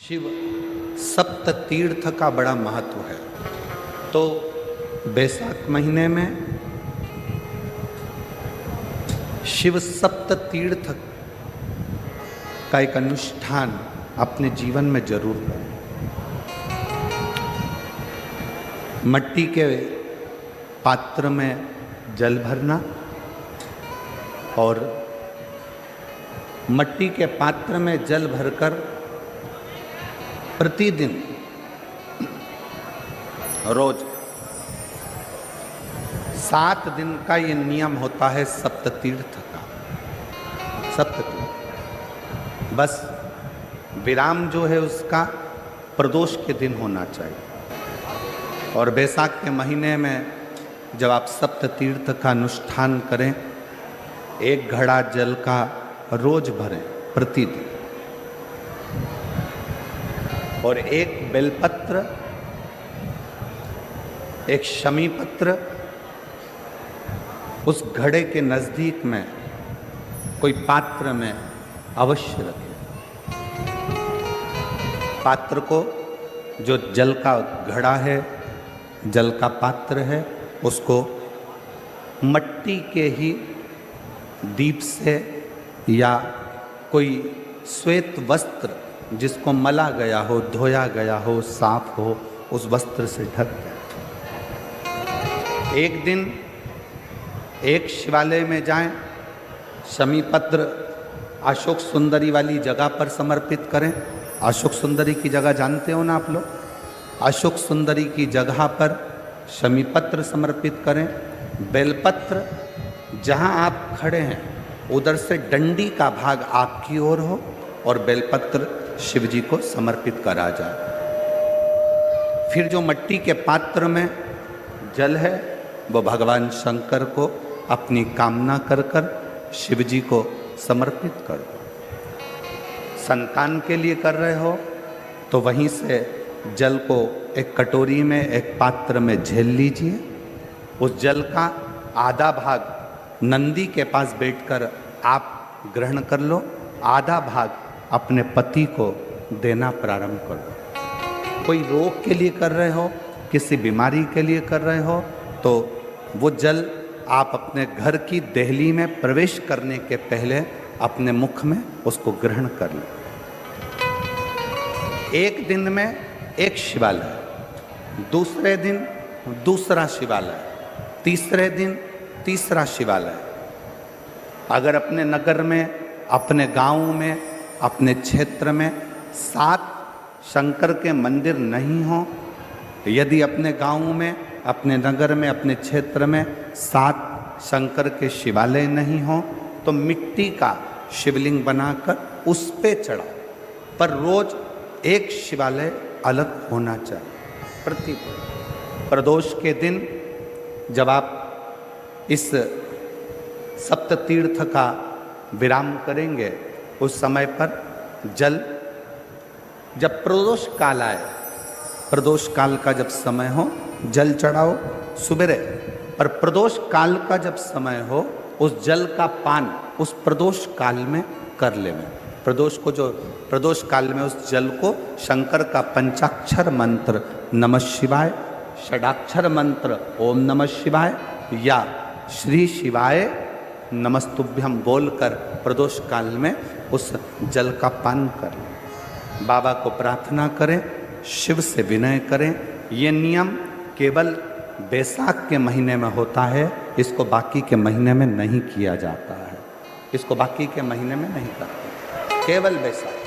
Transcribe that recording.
शिव सप्त तीर्थ का बड़ा महत्व है। तो बैसाख महीने में शिव सप्त तीर्थ का एक अनुष्ठान अपने जीवन में जरूर करें। मट्टी के पात्र में जल भरना और मट्टी के पात्र में जल भरकर प्रतिदिन रोज 7 दिन का ये नियम होता है सप्ततीर्थ का। सप्ततीर्थ बस विराम जो है उसका प्रदोष के दिन होना चाहिए। और बैसाख के महीने में जब आप सप्ततीर्थ का अनुष्ठान करें, 1 घड़ा जल का रोज भरें प्रतिदिन, और 1 बेलपत्र, 1 शमी पत्र उस घड़े के नजदीक में कोई पात्र में अवश्य रखें। पात्र को, जो जल का घड़ा है, जल का पात्र है, उसको मट्टी के ही दीप से या कोई श्वेत वस्त्र जिसको मला गया हो, धोया गया हो, साफ हो, उस वस्त्र से ढक दें। एक दिन एक शिवालय में जाएं, शमी पत्र अशोक सुंदरी वाली जगह पर समर्पित करें। अशोक सुंदरी की जगह जानते हो ना आप लोग? अशोक सुंदरी की जगह पर शमी पत्र समर्पित करें। बेलपत्र जहां आप खड़े हैं उधर से डंडी का भाग आपकी ओर हो और बेलपत्र शिव जी को समर्पित करा जाए। फिर जो मट्टी के पात्र में जल है वो भगवान शंकर को अपनी कामना कर कर शिव जी को समर्पित कर दो। संतान के लिए कर रहे हो तो वहीं से जल को एक कटोरी में, एक पात्र में झेल लीजिए। उस जल का आधा भाग नंदी के पास बैठकर आप ग्रहण कर लो, आधा भाग अपने पति को देना प्रारंभ कर दो। कोई रोग के लिए कर रहे हो, किसी बीमारी के लिए कर रहे हो, तो वो जल आप अपने घर की देहली में प्रवेश करने के पहले अपने मुख में उसको ग्रहण कर लो। एक दिन में 1 शिवालय, दूसरे दिन दूसरा शिवालय, तीसरे दिन तीसरा शिवालय। अगर अपने नगर में, अपने गांव में, अपने क्षेत्र में 7 शंकर के मंदिर नहीं हो, यदि अपने गांव में, अपने नगर में, अपने क्षेत्र में 7 शंकर के शिवालय नहीं हो, तो मिट्टी का शिवलिंग बनाकर उस पे चढ़ाओ। पर रोज 1 शिवालय अलग होना चाहिए प्रतिदिन। प्रदोष के दिन जब आप इस सप्ततीर्थ का विराम करेंगे, उस समय पर जल, जब प्रदोष काल आए, प्रदोष काल का जब समय हो जल चढ़ाओ सुबेरे। पर प्रदोष काल का जब समय हो उस जल का पान उस प्रदोष काल में कर लेना। प्रदोष को, जो प्रदोष काल में उस जल को शंकर का पंचाक्षर मंत्र नमः शिवाय, षडाक्षर मंत्र ओम नमः शिवाय या श्री शिवाय नमस्तुभ्यम बोलकर प्रदोष काल में उस जल का पान करें। बाबा को प्रार्थना करें, शिव से विनय करें। ये नियम केवल बैसाख के महीने में होता है, इसको बाकी के महीने में नहीं किया जाता है। इसको बाकी के महीने में नहीं करते, केवल बैसाख।